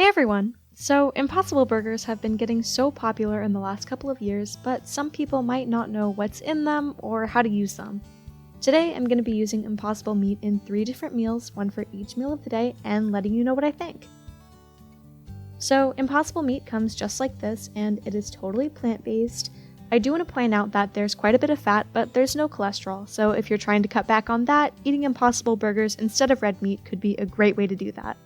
Hey everyone! So, Impossible Burgers have been getting so popular in the last couple of years, but some people might not know what's in them or how to use them. Today, I'm going to be using Impossible meat in 3 different meals, one for each meal of the day, and letting you know what I think. So, Impossible meat comes just like this, and it is totally plant-based. I do want to point out that there's quite a bit of fat, but there's no cholesterol, so if you're trying to cut back on that, eating Impossible Burgers instead of red meat could be a great way to do that.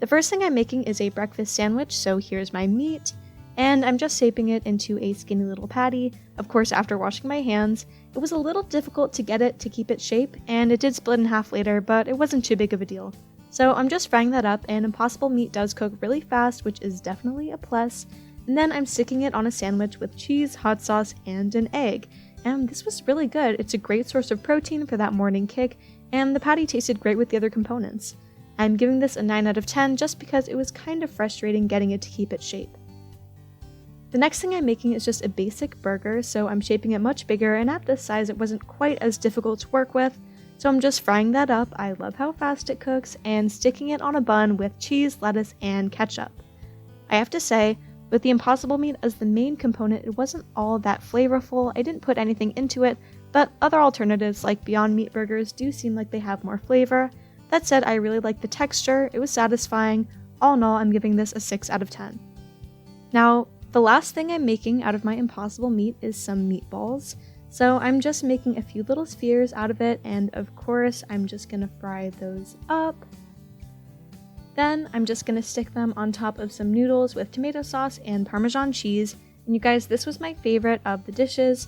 The first thing I'm making is a breakfast sandwich, so here's my meat, and I'm just shaping it into a skinny little patty. Of course, after washing my hands, it was a little difficult to get it to keep its shape, and it did split in half later, but it wasn't too big of a deal. So I'm just frying that up, and Impossible meat does cook really fast, which is definitely a plus. And then I'm sticking it on a sandwich with cheese, hot sauce, and an egg. And this was really good. It's a great source of protein for that morning kick, and the patty tasted great with the other components. I'm giving this a 9 out of 10 just because it was kind of frustrating getting it to keep its shape. The next thing I'm making is just a basic burger, so I'm shaping it much bigger, and at this size it wasn't quite as difficult to work with, so I'm just frying that up. I love how fast it cooks, and sticking it on a bun with cheese, lettuce, and ketchup. I have to say, with the Impossible meat as the main component, it wasn't all that flavorful. I didn't put anything into it, but other alternatives like Beyond Meat burgers do seem like they have more flavor. That said, I really liked the texture, it was satisfying. All in all, I'm giving this a 6 out of 10. Now, the last thing I'm making out of my Impossible meat is some meatballs. So I'm just making a few little spheres out of it, and of course, I'm just gonna fry those up. Then I'm just gonna stick them on top of some noodles with tomato sauce and Parmesan cheese. And you guys, this was my favorite of the dishes.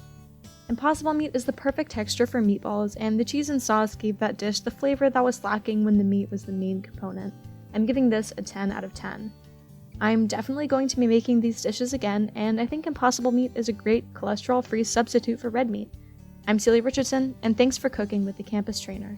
Impossible meat is the perfect texture for meatballs, and the cheese and sauce gave that dish the flavor that was lacking when the meat was the main component. I'm giving this a 10 out of 10. I'm definitely going to be making these dishes again, and I think Impossible meat is a great cholesterol-free substitute for red meat. I'm Celia Richardson, and thanks for cooking with the Campus Trainer.